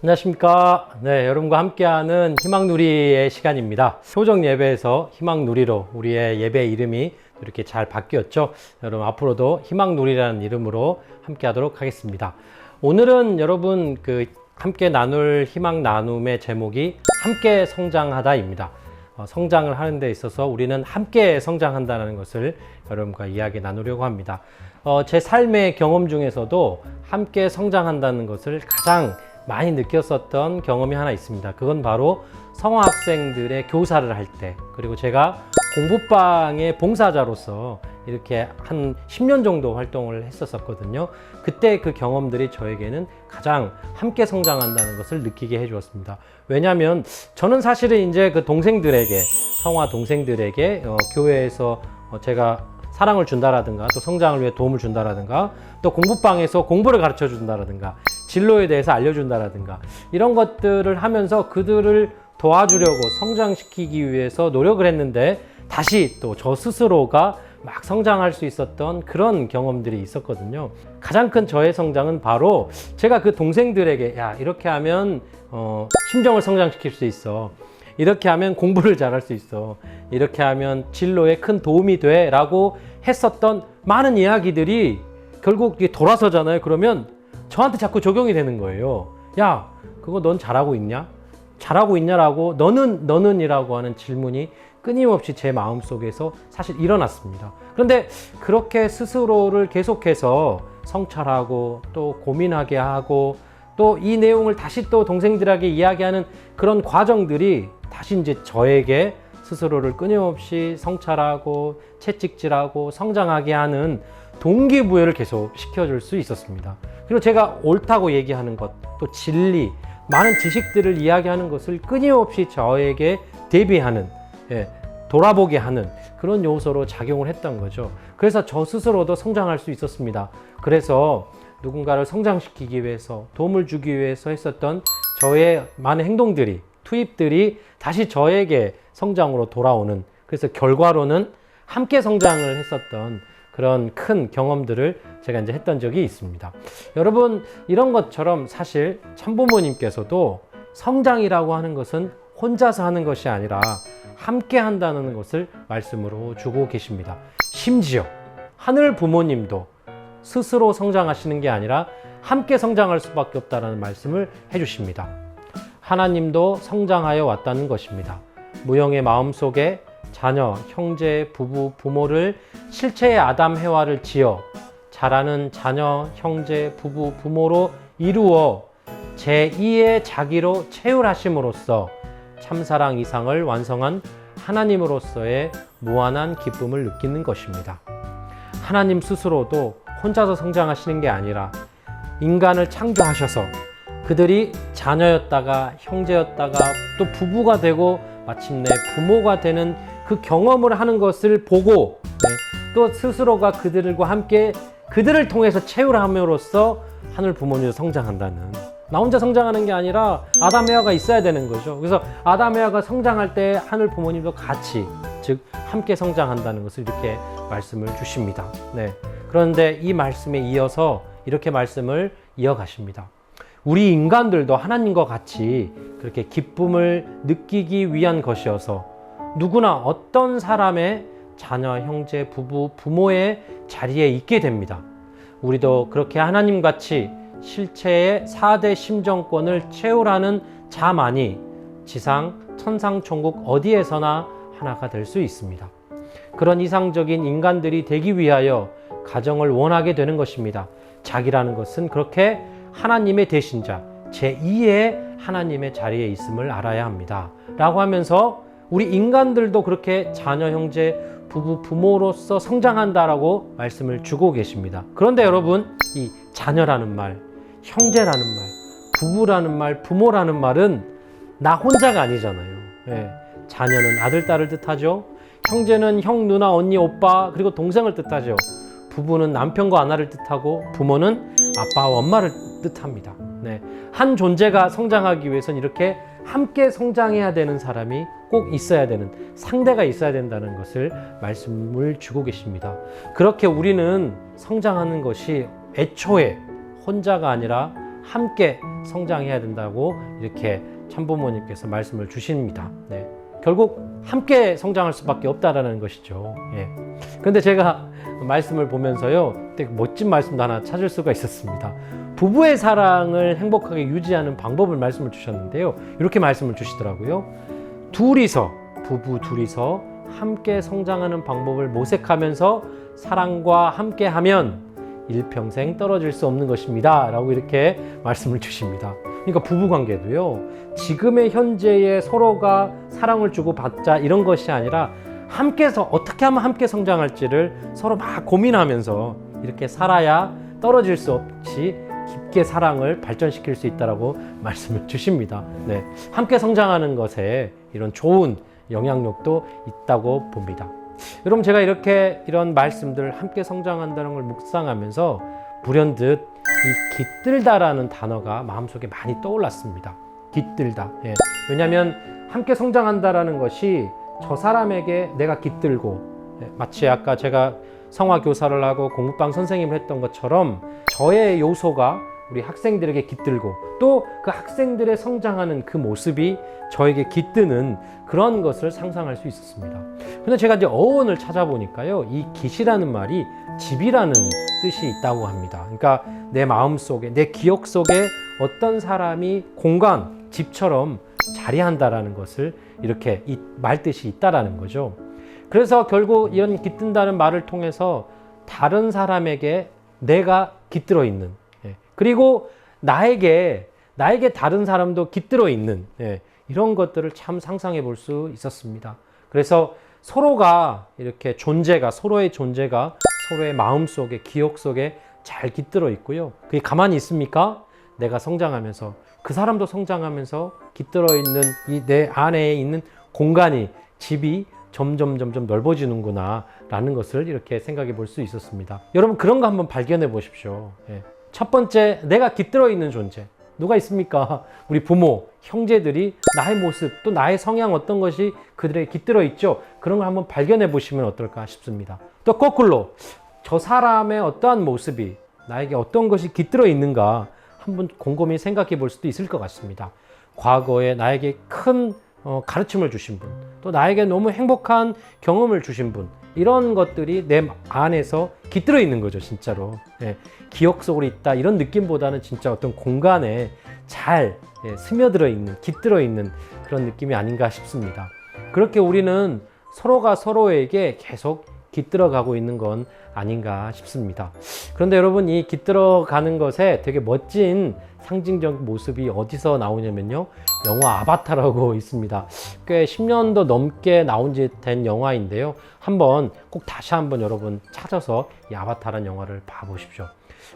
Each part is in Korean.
안녕하십니까. 네, 여러분과 함께하는 희망누리의 시간입니다. 표적 예배에서 희망누리로 우리의 예배 이름이 이렇게 잘 바뀌었죠. 여러분 앞으로도 희망누리라는 이름으로 함께하도록 하겠습니다. 오늘은 여러분 함께 나눌 희망 나눔의 제목이 함께 성장하다입니다. 성장을 하는 데 있어서 우리는 함께 성장한다는 것을 여러분과 이야기 나누려고 합니다. 제 삶의 경험 중에서도 함께 성장한다는 것을 가장 많이 느꼈었던 경험이 하나 있습니다. 그건 바로 성화학생들의 교사를 할 때, 그리고 제가 공부방의 봉사자로서 이렇게 한 10년 정도 활동을 했었거든요. 그때 그 경험들이 저에게는 가장 함께 성장한다는 것을 느끼게 해주었습니다. 왜냐하면 저는 사실은 이제 그 동생들에게, 성화 동생들에게 교회에서 제가 사랑을 준다라든가 또 성장을 위해 도움을 준다라든가 또 공부방에서 공부를 가르쳐 준다라든가 진로에 대해서 알려준다라든가 이런 것들을 하면서 그들을 도와주려고 성장시키기 위해서 노력을 했는데 다시 또 저 스스로가 막 성장할 수 있었던 그런 경험들이 있었거든요. 가장 큰 저의 성장은 바로 제가 그 동생들에게 야, 이렇게 하면 심정을 성장시킬 수 있어, 이렇게 하면 공부를 잘할 수 있어, 이렇게 하면 진로에 큰 도움이 돼 라고 했었던 많은 이야기들이 결국 돌아서잖아요. 그러면 저한테 자꾸 적용이 되는 거예요. 야, 그거 넌 잘하고 있냐? 잘하고 있냐라고 너는 이라고 하는 질문이 끊임없이 제 마음속에서 사실 일어났습니다. 그런데 그렇게 스스로를 계속해서 성찰하고 또 고민하게 하고 또 이 내용을 다시 또 동생들에게 이야기하는 그런 과정들이 다시 이제 저에게 스스로를 끊임없이 성찰하고 채찍질하고 성장하게 하는 동기부여를 계속 시켜줄 수 있었습니다. 그리고 제가 옳다고 얘기하는 것, 또 진리, 많은 지식들을 이야기하는 것을 끊임없이 저에게 대비하는, 돌아보게 하는 그런 요소로 작용을 했던 거죠. 그래서 저 스스로도 성장할 수 있었습니다. 그래서 누군가를 성장시키기 위해서, 도움을 주기 위해서 했었던 저의 많은 행동들이, 투입들이 다시 저에게 성장으로 돌아오는, 그래서 결과로는 함께 성장을 했었던 그런 큰 경험들을 제가 이제 했던 적이 있습니다. 여러분, 이런 것처럼 사실 참부모님께서도 성장이라고 하는 것은 혼자서 하는 것이 아니라 함께 한다는 것을 말씀으로 주고 계십니다. 심지어 하늘 부모님도 스스로 성장하시는 게 아니라 함께 성장할 수밖에 없다는 말씀을 해주십니다. 하나님도 성장하여 왔다는 것입니다. 무형의 마음속에 자녀, 형제, 부부, 부모를 실체의 아담 해와를 지어 자라는 자녀, 형제, 부부, 부모로 이루어 제2의 자기로 채울하심으로써 참사랑 이상을 완성한 하나님으로서의 무한한 기쁨을 느끼는 것입니다. 하나님 스스로도 혼자서 성장하시는 게 아니라 인간을 창조하셔서 그들이 자녀였다가 형제였다가 또 부부가 되고 마침내 부모가 되는 그 경험을 하는 것을 보고 또 스스로가 그들과 함께 그들을 통해서 채울함으로써 하늘 부모님도 성장한다는, 나 혼자 성장하는 게 아니라 아담 에와가 있어야 되는 거죠. 그래서 아담 에와가 성장할 때 하늘 부모님도 같이, 즉 함께 성장한다는 것을 이렇게 말씀을 주십니다. 그런데 이 말씀에 이어서 이렇게 말씀을 이어가십니다. 우리 인간들도 하나님과 같이 그렇게 기쁨을 느끼기 위한 것이어서 누구나 어떤 사람의 자녀, 형제, 부부, 부모의 자리에 있게 됩니다. 우리도 그렇게 하나님같이 실체의 4대 심정권을 채우라는 자만이 지상, 천상, 천국 어디에서나 하나가 될 수 있습니다. 그런 이상적인 인간들이 되기 위하여 가정을 원하게 되는 것입니다. 자기라는 것은 그렇게 하나님의 대신자, 제2의 하나님의 자리에 있음을 알아야 합니다. 라고 하면서 우리 인간들도 그렇게 자녀, 형제, 부부, 부모로서 성장한다라고 말씀을 주고 계십니다. 그런데 여러분, 이 자녀라는 말, 형제라는 말, 부부라는 말, 부모라는 말은 나 혼자가 아니잖아요. 자녀는 아들, 딸을 뜻하죠. 형제는 형, 누나, 언니, 오빠, 그리고 동생을 뜻하죠. 부부는 남편과 아내를 뜻하고 부모는 아빠와 엄마를 뜻합니다. 한 존재가 성장하기 위해서는 이렇게 함께 성장해야 되는 사람이 꼭 있어야 되는, 상대가 있어야 된다는 것을 말씀을 주고 계십니다. 그렇게 우리는 성장하는 것이 애초에 혼자가 아니라 함께 성장해야 된다고 이렇게 참부모님께서 말씀을 주십니다. 네. 결국 함께 성장할 수밖에 없다라는 것이죠. 예. 그런데 제가 말씀을 보면서요, 되게 멋진 말씀도 하나 찾을 수가 있었습니다. 부부의 사랑을 행복하게 유지하는 방법을 말씀을 주셨는데요. 이렇게 말씀을 주시더라고요. 부부 둘이서 함께 성장하는 방법을 모색하면서 사랑과 함께하면 일평생 떨어질 수 없는 것입니다. 라고 이렇게 말씀을 주십니다. 그러니까 부부관계도요, 지금의 현재의 서로가 사랑을 주고 받자 이런 것이 아니라 함께서 어떻게 하면 함께 성장할지를 서로 막 고민하면서 이렇게 살아야 떨어질 수 없이 깊게 사랑을 발전시킬 수 있다라고 말씀을 주십니다. 네, 함께 성장하는 것에 이런 좋은 영향력도 있다고 봅니다. 여러분, 제가 이런 말씀들 함께 성장한다는 걸 묵상하면서 불현듯 이 깃들다라는 단어가 마음속에 많이 떠올랐습니다. 깃들다. 예. 왜냐하면 함께 성장한다라는 것이 저 사람에게 내가 깃들고, 예, 마치 아까 제가 성화 교사를 하고 공부방 선생님을 했던 것처럼 저의 요소가 우리 학생들에게 깃들고 또 그 학생들의 성장하는 그 모습이 저에게 깃드는 그런 것을 상상할 수 있었습니다. 근데 제가 이제 어원을 찾아보니까요, 이 깃이라는 말이 집이라는 뜻이 있다고 합니다. 그러니까 내 마음 속에, 내 기억 속에 어떤 사람이 공간, 집처럼 자리한다라는 것을 이렇게 이 말뜻이 있다라는 거죠. 그래서 결국 이런 깃든다는 말을 통해서 다른 사람에게 내가 깃들어 있는, 그리고 나에게 다른 사람도 깃들어 있는, 이런 것들을 참 상상해 볼 수 있었습니다. 그래서 서로가 이렇게 서로의 존재가 서로의 마음 속에, 기억 속에 잘 깃들어 있고요. 그게 가만히 있습니까? 내가 성장하면서 그 사람도 성장하면서 깃들어 있는 이 내 안에 있는 공간이, 집이 점점 넓어지는구나 라는 것을 이렇게 생각해 볼 수 있었습니다. 여러분, 그런 거 한번 발견해 보십시오. 첫 번째, 내가 깃들어 있는 존재 누가 있습니까? 우리 부모, 형제들이 나의 모습, 또 나의 성향, 어떤 것이 그들에게 깃들어 있죠. 그런 걸 한번 발견해 보시면 어떨까 싶습니다. 또 거꾸로 저 사람의 어떠한 모습이 나에게 어떤 것이 깃들어 있는가 한번 곰곰이 생각해 볼 수도 있을 것 같습니다. 과거에 나에게 큰 가르침을 주신 분, 또 나에게 너무 행복한 경험을 주신 분, 이런 것들이 내 안에서 깃들어 있는 거죠, 진짜로. 기억 속으로 있다, 이런 느낌보다는 진짜 어떤 공간에 잘 스며들어 있는, 깃들어 있는 그런 느낌이 아닌가 싶습니다. 그렇게 우리는 서로가 서로에게 계속 깃들어 가고 있는 건 아닌가 싶습니다. 그런데 여러분, 이 깃들어 가는 것에 되게 멋진 상징적 모습이 어디서 나오냐면요, 영화 아바타라고 있습니다. 꽤 10년도 넘게 나온 지 된 영화인데요, 꼭 다시 한번 여러분 찾아서 이 아바타라는 영화를 봐보십시오.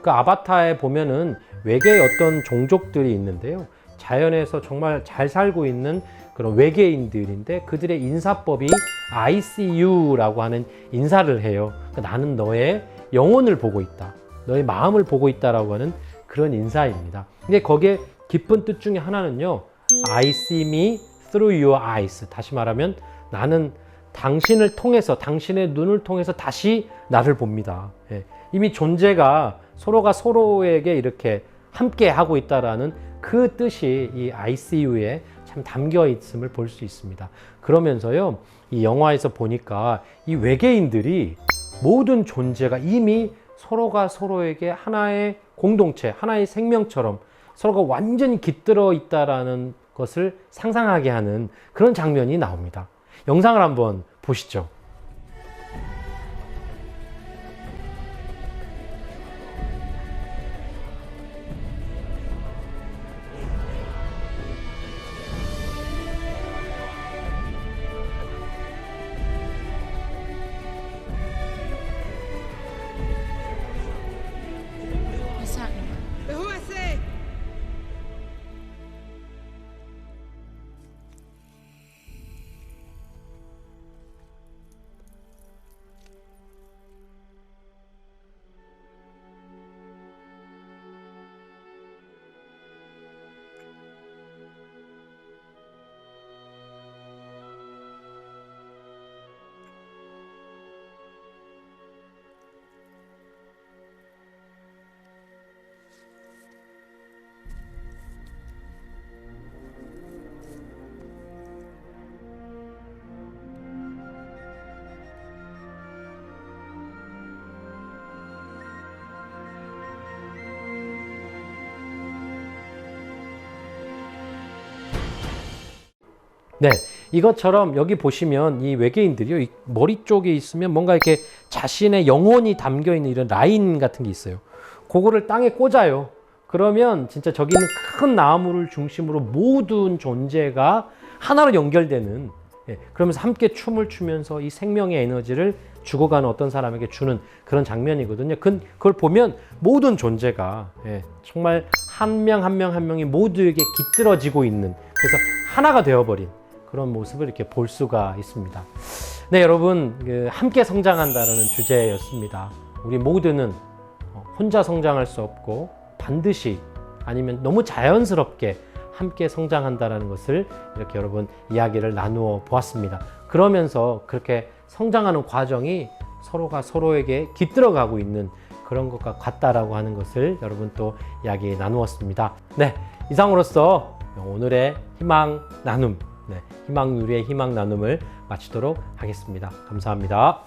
그 아바타에 보면은 외계의 어떤 종족들이 있는데요, 자연에서 정말 잘 살고 있는 그런 외계인들인데 그들의 인사법이 I see you라고 하는 인사를 해요. 그러니까 나는 너의 영혼을 보고 있다, 너의 마음을 보고 있다라고 하는 그런 인사입니다. 근데 거기에 깊은 뜻 중에 하나는요, I see me through your eyes. 다시 말하면 나는 당신을 통해서, 당신의 눈을 통해서 다시 나를 봅니다. 이미 존재가 서로가 서로에게 이렇게 함께 하고 있다라는 그 뜻이 이 I see you에 참 담겨 있음을 볼 수 있습니다. 그러면서요, 이 영화에서 보니까 이 외계인들이 모든 존재가 이미 서로가 서로에게 하나의 공동체, 하나의 생명처럼 서로가 완전히 깃들어 있다라는 것을 상상하게 하는 그런 장면이 나옵니다. 영상을 한번 보시죠. What's happening? Who I say? 네, 이것처럼 여기 보시면 이 외계인들이요, 이 머리 쪽에 있으면 뭔가 이렇게 자신의 영혼이 담겨 있는 이런 라인 같은 게 있어요. 그거를 땅에 꽂아요. 그러면 진짜 저기 있는 큰 나무를 중심으로 모든 존재가 하나로 연결되는, 그러면서 함께 춤을 추면서 이 생명의 에너지를 죽어가는 어떤 사람에게 주는 그런 장면이거든요. 그걸 보면 모든 존재가 정말 한 명 한 명 한 명이 모두에게 깃들어지고 있는, 그래서 하나가 되어버린 그런 모습을 이렇게 볼 수가 있습니다. 네, 여러분, 함께 성장한다는 주제였습니다. 우리 모두는 혼자 성장할 수 없고 반드시, 아니면 너무 자연스럽게 함께 성장한다는 것을 이렇게 여러분 이야기를 나누어 보았습니다. 그러면서 그렇게 성장하는 과정이 서로가 서로에게 깃들어가고 있는 그런 것과 같다라고 하는 것을 여러분 또 이야기 나누었습니다. 네, 이상으로서 오늘의 희망 나눔, 희망 누리의 희망 나눔을 마치도록 하겠습니다. 감사합니다.